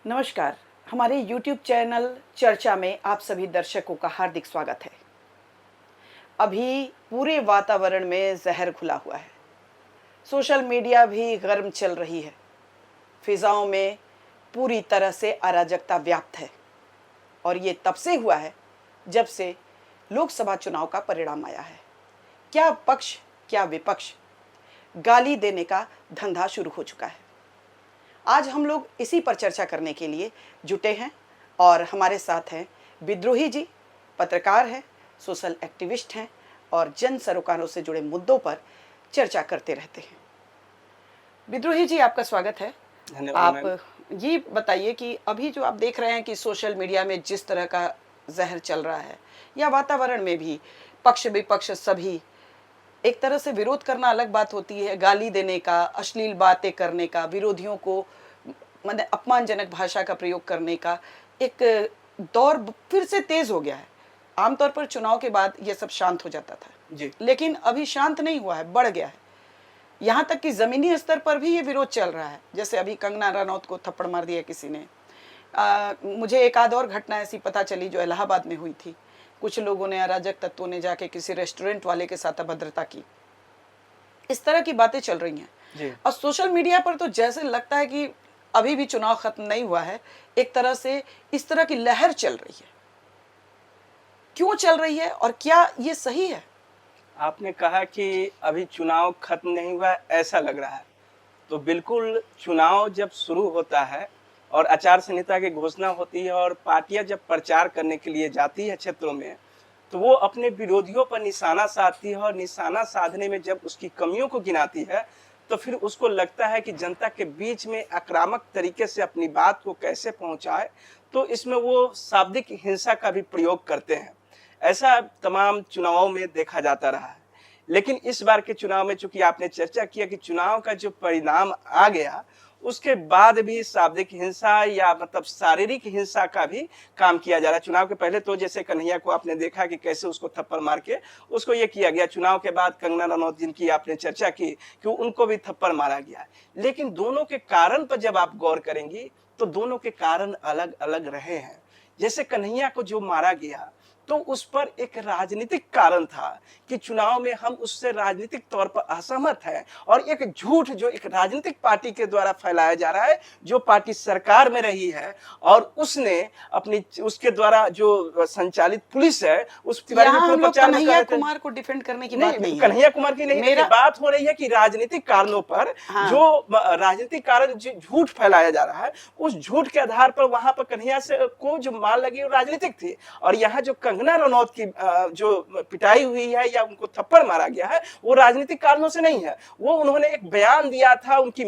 नमस्कार। हमारे YouTube channel चर्चा में आप सभी दर्शकों का हार्दिक स्वागत है। अभी पूरे वातावरण में जहर घुला हुआ है। सोशल मीडिया भी गर्म चल रही है। फिजाओं में पूरी तरह से अराजकता व्याप्त है और ये तब से हुआ है जब से लोकसभा चुनाव का परिणाम आया है। क्या पक्ष क्या विपक्ष, गाली देने का धंधा शुरू हो चुका है। आज हम लोग इसी पर चर्चा करने के लिए जुटे हैं और हमारे साथ हैं विद्रोही जी, पत्रकार हैं, सोशल एक्टिविस्ट हैं और जन सरोकारों से जुड़े मुद्दों पर चर्चा करते रहते हैं। विद्रोही जी, आपका स्वागत है। आप ये बताइए कि अभी जो आप देख रहे हैं कि सोशल मीडिया में जिस तरह का जहर चल रहा है या वातावरण में भी पक्ष विपक्ष सभी एक तरह से विरोध करना अलग बात होती है, गाली देने का, अश्लील बातें करने का, विरोधियों को मतलब अपमानजनक भाषा का प्रयोग करने का एक दौर फिर से तेज हो गया है। आमतौर पर चुनाव के बाद ये सब शांत हो जाता था जी, लेकिन अभी शांत नहीं हुआ है, बढ़ गया है। यहाँ तक कि जमीनी स्तर पर भी ये विरोध चल रहा है। जैसे अभी कंगना रनौत को थप्पड़ मार दिया किसी ने। मुझे एक आध और घटना ऐसी पता चली जो इलाहाबाद में हुई थी। कुछ लोगों ने, अराजक तत्वों ने जाके किसी रेस्टोरेंट वाले के साथ अभद्रता की। इस तरह की बातें चल रही हैं और सोशल मीडिया पर तो जैसे लगता है कि अभी भी चुनाव खत्म नहीं हुआ है। एक तरह से इस तरह की लहर चल रही है। क्यों चल रही है और क्या ये सही है? आपने कहा कि अभी चुनाव खत्म नहीं हुआ, ऐसा लग रहा है। तो बिल्कुल चुनाव जब शुरू होता है और आचार संहिता की घोषणा होती है और पार्टियां जब प्रचार करने के लिए जाती है क्षेत्रों में, तो वो अपने विरोधियों पर निशाना साधती है और निशाना साधने में जब उसकी कमियों को गिनाती है तो फिर उसको लगता है कि जनता के बीच में आक्रामक तरीके से अपनी बात को कैसे पहुंचाए, तो इसमें वो शाब्दिक हिंसा का भी प्रयोग करते हैं। ऐसा तमाम चुनावों में देखा जाता रहा है। लेकिन इस बार के चुनाव में चूंकि आपने चर्चा किया कि चुनाव का जो परिणाम आ गया उसके बाद भी शाब्दिक हिंसा या मतलब शारीरिक हिंसा का भी काम किया जा रहा है। चुनाव के पहले तो जैसे कन्हैया को आपने देखा कि कैसे उसको थप्पड़ मार के उसको ये किया गया। चुनाव के बाद कंगना रनौत जिनकी आपने चर्चा की कि उनको भी थप्पड़ मारा गया। लेकिन दोनों के कारण पर जब आप गौर करेंगी तो दोनों के कारण अलग अलग रहे हैं। जैसे कन्हैया को जो मारा गया तो उस पर एक राजनीतिक कारण था कि चुनाव में हम उससे राजनीतिक तौर पर असहमत हैं और एक झूठ जो एक राजनीतिक पार्टी के द्वारा फैलाया जा रहा है, जो पार्टी सरकार में रही है और उसने अपनी उसके द्वारा जो संचालित पुलिस है उस बारे में प्रचार कन्हैया कुमार को डिफेंड करने की बात नहीं है। कन्हैया कुमार की नहीं, बात हो रही है कि राजनीतिक कारणों पर जो राजनीतिक कारण झूठ फैलाया जा रहा है, उस झूठ के आधार पर वहां पर कन्हैया से को जो मार लगी वो राजनीतिक थी। और यहाँ जो कंगना रनौत की जो पिटाई हुई है या उनको थप्पड़ मारा गया है वो राजनीतिक कारणों से नहीं है। वो उन्होंने एक बयान दिया था उनकी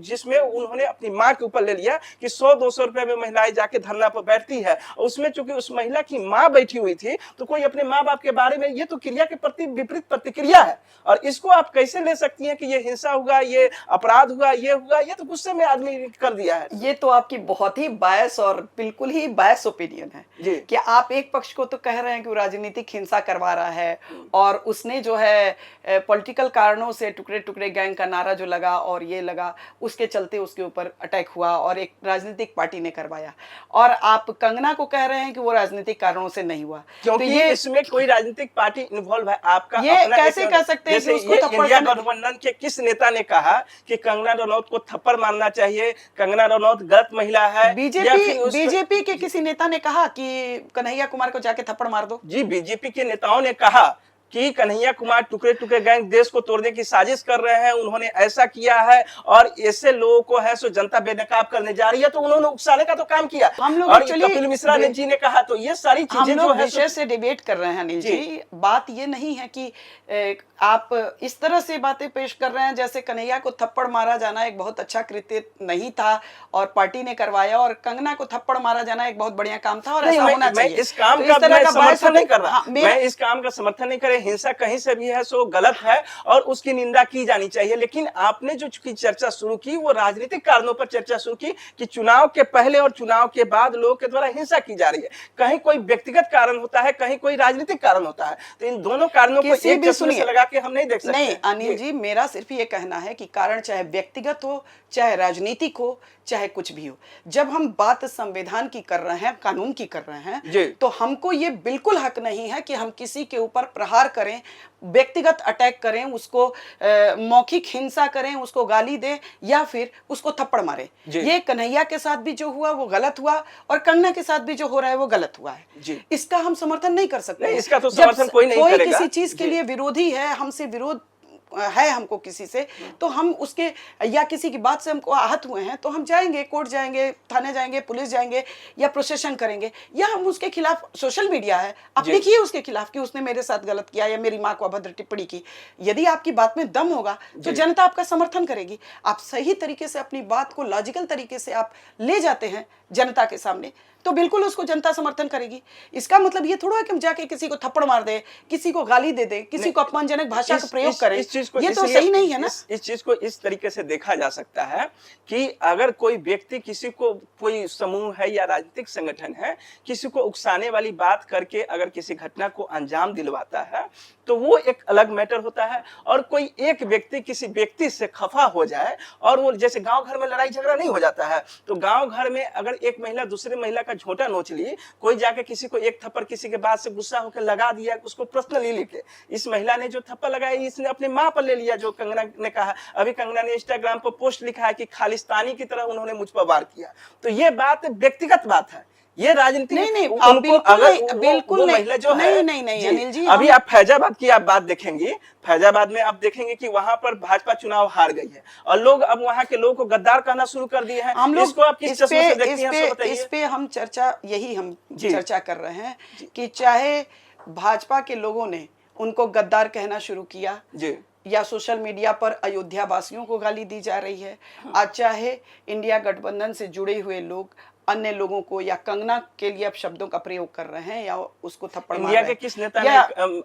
जिसमें उन्होंने अपनी मां के ऊपर ले लिया कि 100-200 रुपए में महिलाएं जाके धरना पर बैठती है। उसमें चूंकि उस महिला की मां बैठी हुई थी तो कोई अपने माँ बाप के बारे में, ये तो क्रिया के प्रति विपरीत प्रतिक्रिया है। और इसको आप कैसे ले सकती हैं कि ये हिंसा हुआ, ये अपराध हुआ, ये हुआ, ये तो गुस्से में आदमी कर दिया है। ये तो आपकी बहुत ही बायस और बिल्कुल ही बायस ओपिनियन है कि आप एक पक्ष को तो कह रहे हैं कि वो राजनीतिक हिंसा करवा रहा है और उसने जो है पॉलिटिकल कारणों से टुकड़े टुकड़े गैंग का नारा जो लगा और ये लगा, उसके चलते उसके ऊपर अटैक हुआ और एक राजनीतिक पार्टी ने करवाया। और आप कंगना को कह रहे हैं कि वो राजनीतिक कारणों से नहीं हुआ, क्योंकि तो ये इसमें कोई राजनीतिक पार्टी इन्वॉल्व है। आपका ये कैसे कह सकते हैं कि उसको इंडिया गठबंधन के किस नेता ने कहा कि कंगना रनौत को थप्पड़ मारना चाहिए, कंगना रनौत गलत महिला है? बीजेपी के किसी नेता ने कहा कि कन्हैया कुमार को जाके थप्पड़ मार दो? जी, बीजेपी के नेताओं ने कहा कि कन्हैया कुमार टुकड़े टुकड़े गैंग देश को तोड़ने की साजिश कर रहे हैं, उन्होंने ऐसा किया है और ऐसे लोगों को है सो जनता बेनकाब करने जा रही है, तो उन्होंने उकसाने का तो काम किया। हम लोग और कपिल मिश्रा जी ने कहा, तो ये सारी चीजें जो है विषय से डिबेट कर रहे हैं। अनिल जी, बात ये नहीं है कि आप इस तरह से बातें पेश कर रहे हैं जैसे कन्हैया को थप्पड़ मारा जाना एक बहुत अच्छा कृत्य नहीं था और पार्टी ने करवाया और कंगना को थप्पड़ मारा जाना एक बहुत बढ़िया काम था और ऐसा होना चाहिए। इस काम का समर्थन नहीं कर रहा, मैं इस काम का समर्थन नहीं कर चाहे हिंसा कहीं से भी है सो गलत है और उसकी निंदा की जानी चाहिए। लेकिन आपने जो चूंकि चर्चा शुरू की वो राजनीतिक कारणों पर चर्चा शुरू की कि चुनाव के पहले और चुनाव के बाद लोगों के द्वारा हिंसा की जा रही है। कहीं कोई व्यक्तिगत कारण होता है, कहीं कोई राजनीतिक कारण होता है, तो इन दोनों कारणों को किसी एक भी चश्मे से लगा के हम नहीं देख सकते। नहीं अनिल जी, मेरा सिर्फ ये कहना है कि कारण चाहे व्यक्तिगत हो, चाहे राजनीतिक हो, चाहे कुछ भी हो, जब हम बात संविधान की कर रहे हैं, कानून की कर रहे जी। हैं, तो हमको ये बिल्कुल हक नहीं है कि हम किसी के ऊपर प्रहार करें, व्यक्तिगत अटैक करें, उसको मौखिक हिंसा करें, उसको गाली दें या फिर उसको थप्पड़ मारें। जी। ये कन्हैया के साथ भी जो हुआ वो गलत हुआ और कंगना के साथ भी जो हो रहा है वो गलत हुआ है। जी। इसका हम समर्थन नहीं कर सकते। नहीं, इसका तो जब समर्थन कोई नहीं करेगा। किसी चीज के जी। लिए विरोधी है, हमसे विरोध है हमको किसी से, तो हम उसके या किसी की बात से हमको आहत हुए हैं तो हम जाएंगे, कोर्ट जाएंगे, थाने जाएंगे, पुलिस जाएंगे या प्रोसेशन करेंगे, या हम उसके खिलाफ, सोशल मीडिया है, आप जी। लिखिए उसके खिलाफ कि उसने मेरे साथ गलत किया या मेरी माँ को अभद्र टिप्पणी की। यदि आपकी बात में दम होगा तो जी। जनता आपका समर्थन करेगी। आप सही तरीके से अपनी बात को लॉजिकल तरीके से आप ले जाते हैं जनता के सामने, तो बिल्कुल उसको जनता समर्थन करेगी। इसका मतलब ये थोड़ा है कि हम जाके किसी को थप्पड़ मार दे, किसी को गाली दे दे, किसी को अपमानजनक भाषा का प्रयोग करें, ये तो सही नहीं है ना। इस चीज को इस तरीके से देखा जा सकता है कि अगर कोई व्यक्ति किसी को, कोई समूह है या राजनीतिक संगठन है, किसी को उकसाने वाली बात करके अगर किसी घटना को अंजाम दिलवाता है तो वो एक अलग मैटर होता है। और कोई एक व्यक्ति किसी व्यक्ति से खफा हो जाए और वो, जैसे गांव घर में लड़ाई झगड़ा नहीं हो जाता है, तो गांव घर में अगर एक महिला दूसरे महिला का झोंटा नोच ली, कोई जाके किसी को एक थप्पड़ किसी के बात से गुस्सा होकर लगा दिया, उसको पर्सनली लेके, इस महिला ने जो थप्पड़ लगाई इसने अपने मां पर ले लिया, जो कंगना ने कहा। अभी कंगना ने इंस्टाग्राम पर पोस्ट लिखा है कि खालिस्तानी की तरह उन्होंने मुझ पर वार किया। तो ये बात व्यक्तिगत बात है, ये राजनीति नहीं नहीं, उनको बिल्कुल अगर नहीं, बिल्कुल नहीं, महिला जो नहीं है, नहीं नहीं जी, अनिल जी, अभी आप फैजाबाद की आप बात देखेंगे, फैजाबाद में आप देखेंगे कि वहां पर भाजपा चुनाव हार गई है और लोग अब वहां के लोगों को गद्दार कहना शुरू कर दिए हैं। हम लोग इसको आप किस चश्मे से देखती हैं, इसको बताइए। इस पे हम चर्चा, यही हम जी। चर्चा कर रहे हैं कि चाहे भाजपा के लोगों ने उनको गद्दार कहना शुरू किया, जी, या सोशल मीडिया पर अयोध्या वासियों को गाली दी जा रही है, आज चाहे इंडिया गठबंधन से जुड़े हुए लोग अन्य लोगों को या कंगना के लिए शब्दों का प्रयोग कर रहे हैं या उसको थप्पड़ मार इंडिया रहे के हैं, किस नेता ने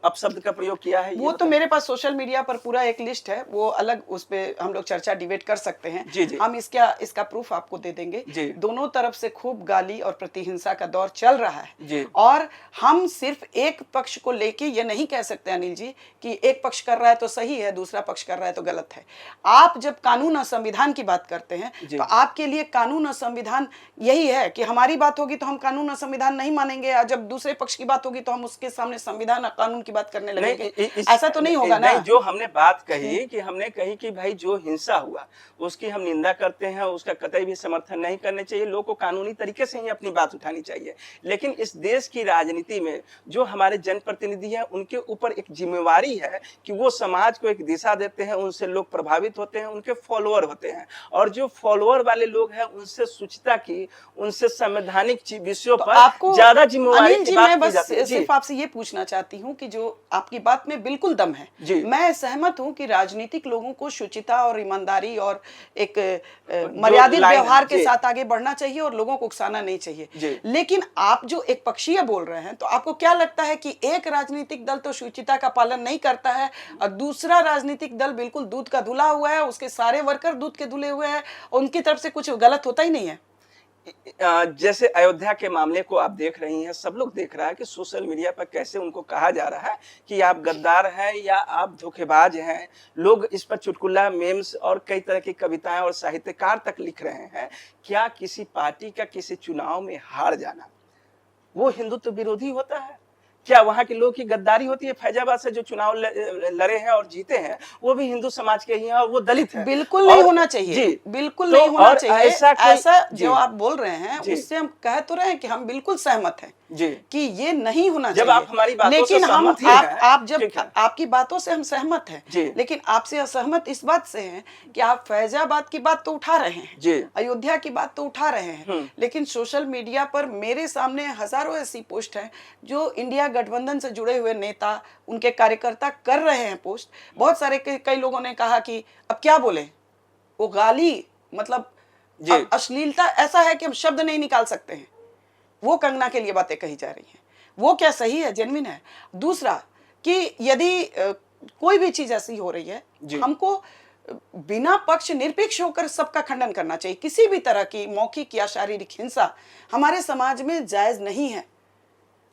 अपशब्द का प्रयोग किया है? वो तो मेरे पास सोशल मीडिया पर पूरा एक लिस्ट है, वो अलग, उस पे हम लोग चर्चा डिबेट कर सकते हैं। जी, जी। हम इसका प्रूफ आपको दे देंगे। जी। दोनों तरफ से खूब गाली और प्रतिहिंसा का दौर चल रहा है। जी। और हम सिर्फ एक पक्ष को लेके ये नहीं कह सकते अनिल जी कि एक पक्ष कर रहा है तो सही है, दूसरा पक्ष कर रहा है तो गलत है। आप जब कानून और संविधान की बात करते हैं तो आपके लिए कानून और संविधान यही है कि हमारी बात होगी तो हम कानून और संविधान नहीं मानेंगे, और जब दूसरे पक्ष की बात होगी तो हम उसके सामने संविधान और कानून की बात करने लगेंगे। ऐसा तो नहीं होगा ना। जो हमने बात कही कि हमने कही कि भाई जो हिंसा हुआ उसकी हम निंदा करते हैं, उसका कतई भी समर्थन नहीं करने चाहिए, लोगों को कानूनी तरीके से ही अपनी बात उठानी चाहिए। लेकिन इस देश की राजनीति में जो हमारे जनप्रतिनिधि हैं उनके ऊपर एक जिम्मेवारी है कि वो समाज को एक दिशा देते हैं, उनसे लोग प्रभावित होते हैं, उनके फॉलोअर होते हैं, और जो फॉलोअर वाले लोग हैं उनसे शुचिता की, उनसे संवैधानिक विषयों पर आपको ज्यादा जिम्मेवारी अनिल जी, मैं बस सिर्फ आपसे ये पूछना चाहती हूँ कि जो आपकी बात में बिल्कुल दम है, मैं सहमत हूँ कि राजनीतिक लोगों को शुचिता और ईमानदारी और एक मर्यादित व्यवहार के साथ आगे बढ़ना चाहिए और लोगों को उकसाना नहीं चाहिए। लेकिन आप जो एक पक्षीय बोल रहे हैं, तो आपको क्या लगता है कि एक राजनीतिक दल तो शुचिता का पालन नहीं करता है और दूसरा राजनीतिक दल बिल्कुल दूध का धुला हुआ है, उसके सारे वर्कर दूध के धुले हुए हैं, उनकी तरफ से कुछ गलत होता ही नहीं है? जैसे अयोध्या के मामले को आप देख रही हैं, सब लोग देख रहा है कि सोशल मीडिया पर कैसे उनको कहा जा रहा है कि आप गद्दार हैं या आप धोखेबाज हैं। लोग इस पर चुटकुला, मेम्स और कई तरह की कविताएं और साहित्यकार तक लिख रहे हैं। क्या किसी पार्टी का किसी चुनाव में हार जाना वो हिंदुत्व विरोधी होता है? क्या वहां के लोग की गद्दारी होती है? फैजाबाद से जो चुनाव लड़े हैं और जीते हैं वो भी हिंदू समाज के ही हैं और वो दलित हैं। बिल्कुल नहीं होना चाहिए जी, बिल्कुल नहीं होना चाहिए। ऐसा जो आप बोल रहे हैं उससे हम कह तो रहे हैं कि हम बिल्कुल सहमत हैं जी कि ये नहीं होना जब चाहिए। आप हमारी बातों लेकिन से हम आप जब ठीक है। आपकी बातों से हम सहमत हैं, लेकिन आपसे असहमत इस बात से हैं कि आप फैजाबाद की बात तो उठा रहे हैं, अयोध्या की बात तो उठा रहे हैं, लेकिन सोशल मीडिया पर मेरे सामने हजारों ऐसी पोस्ट हैं जो इंडिया गठबंधन से जुड़े हुए नेता, उनके कार्यकर्ता कर रहे हैं पोस्ट। बहुत सारे कई लोगों ने कहा कि अब क्या बोले, वो गाली मतलब अश्लीलता ऐसा है कि हम शब्द नहीं निकाल सकते हैं। वो कंगना के लिए बातें कही जा रही हैं, वो क्या सही है, जेन्युइन है? दूसरा, कि यदि कोई भी चीज ऐसी हो रही है, जी। हमको बिना पक्ष निरपेक्ष होकर सबका खंडन करना चाहिए। किसी भी तरह की मौखिक या शारीरिक हिंसा हमारे समाज में जायज नहीं है,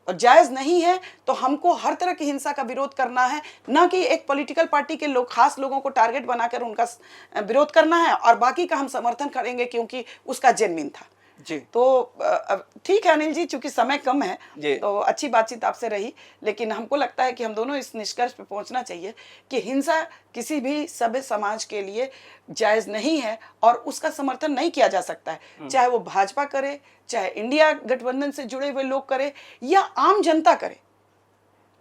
और जायज नहीं है तो हमको हर तरह की हिंसा का विरोध करना है, ना कि एक पॉलिटिकल पार्टी के लोग, खास लोगों को टारगेट बनाकर उनका विरोध करना है और बाकी का हम समर्थन करेंगे क्योंकि उसका जेन्युइन था। जी। तो ठीक है अनिल जी, चूंकि समय कम है जी। तो अच्छी बातचीत आपसे रही, लेकिन हमको लगता है कि हम दोनों इस निष्कर्ष पे पहुंचना चाहिए कि हिंसा किसी भी सभ्य समाज के लिए जायज नहीं है और उसका समर्थन नहीं किया जा सकता है, चाहे वो भाजपा करे, चाहे इंडिया गठबंधन से जुड़े हुए लोग करे या आम जनता करे।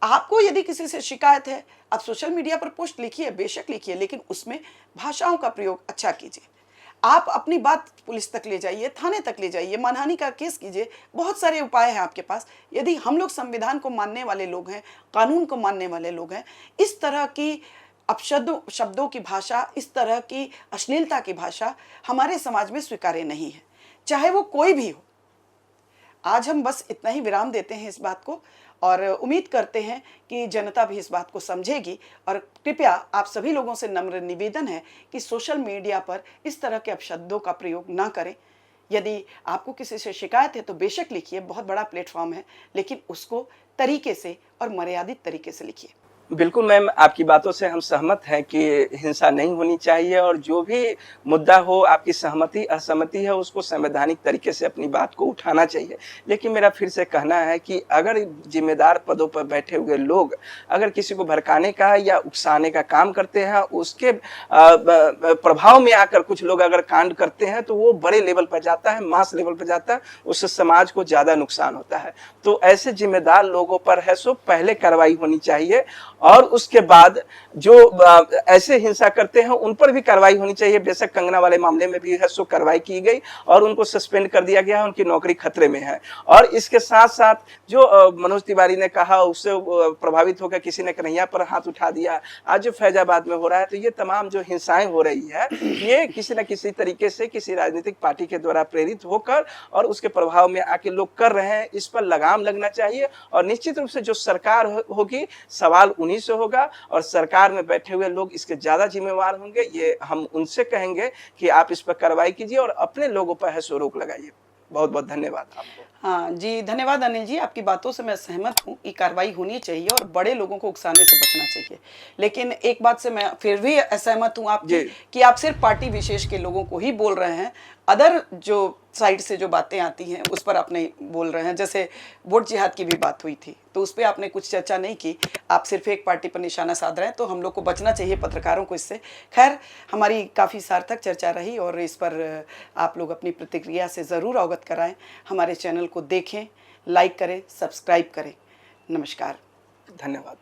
आपको यदि किसी से शिकायत है, आप सोशल मीडिया पर पोस्ट लिखिए, बेशक लिखिए, लेकिन उसमें भाषाओं का प्रयोग अच्छा कीजिए। आप अपनी बात पुलिस तक ले जाइए, थाने तक ले जाइए, मानहानि का केस कीजिए। बहुत सारे उपाय हैं आपके पास। यदि हम लोग संविधान को मानने वाले लोग हैं, कानून को मानने वाले लोग हैं, इस तरह की शब्दों की भाषा, इस तरह की अश्लीलता की भाषा हमारे समाज में स्वीकार्य नहीं है, चाहे वो कोई भी हो। आज हम बस इतना ही विराम देते हैं इस बात को, और उम्मीद करते हैं कि जनता भी इस बात को समझेगी। और कृपया आप सभी लोगों से नम्र निवेदन है कि सोशल मीडिया पर इस तरह के अपशब्दों का प्रयोग ना करें। यदि आपको किसी से शिकायत है तो बेशक लिखिए, बहुत बड़ा प्लेटफॉर्म है, लेकिन उसको तरीके से और मर्यादित तरीके से लिखिए। बिल्कुल मैम, आपकी बातों से हम सहमत हैं कि हिंसा नहीं होनी चाहिए और जो भी मुद्दा हो, आपकी सहमति असहमति है, उसको संवैधानिक तरीके से अपनी बात को उठाना चाहिए। लेकिन मेरा फिर से कहना है कि अगर जिम्मेदार पदों पर बैठे हुए लोग अगर किसी को भड़काने का या उकसाने का काम करते हैं, उसके प्रभाव में आकर कुछ लोग अगर कांड करते हैं तो वो बड़े लेवल पर जाता है, मास लेवल पर जाता है, उससे समाज को ज़्यादा नुकसान होता है। तो ऐसे जिम्मेदार लोगों पर है सो पहले कार्रवाई होनी चाहिए और उसके बाद जो ऐसे हिंसा करते हैं उन पर भी कार्रवाई होनी चाहिए। बेशक कंगना वाले मामले में भी है सो कार्रवाई की गई और उनको सस्पेंड कर दिया गया है, उनकी नौकरी खतरे में है। और इसके साथ साथ जो मनोज तिवारी ने कहा, उससे प्रभावित होकर किसी ने कन्हैया पर हाथ उठा दिया, आज जो फैजाबाद में हो रहा है, तो ये तमाम जो हिंसाएं हो रही है, ये किसी न किसी तरीके से किसी राजनीतिक पार्टी के द्वारा प्रेरित होकर और उसके प्रभाव में आके लोग कर रहे हैं। इस पर लगाम लगना चाहिए और निश्चित रूप से जो सरकार होगी, सवाल उन्हीं से होगा और सरकार में बैठे हुए लोग इसके ज्यादा जिम्मेवार होंगे। ये हम उनसे कहेंगे कि आप इस पर कार्रवाई कीजिए और अपने लोगों पर है सो रोक लगाइए। बहुत बहुत धन्यवाद आपको। हाँ जी, धन्यवाद अनिल जी, आपकी बातों से मैं सहमत हूँ कि कार्रवाई होनी चाहिए और बड़े लोगों को उकसाने से बचना चाहिए। लेकिन एक बात से मैं फिर भी असहमत हूँ आपकी कि आप सिर्फ पार्टी विशेष के लोगों को ही बोल रहे हैं, अदर जो साइड से जो बातें आती हैं उस पर आप नहीं बोल रहे हैं। जैसे वोट जिहाद की भी बात हुई थी तो उस पर आपने कुछ चर्चा नहीं की, आप सिर्फ एक पार्टी पर निशाना साध रहे हैं। तो हम लोग को बचना चाहिए, पत्रकारों को, इससे। खैर, हमारी काफ़ी सार्थक चर्चा रही और इस पर आप लोग अपनी प्रतिक्रिया से ज़रूर अवगत कराएं। हमारे चैनल को देखें, लाइक करें, सब्सक्राइब करें। नमस्कार, धन्यवाद।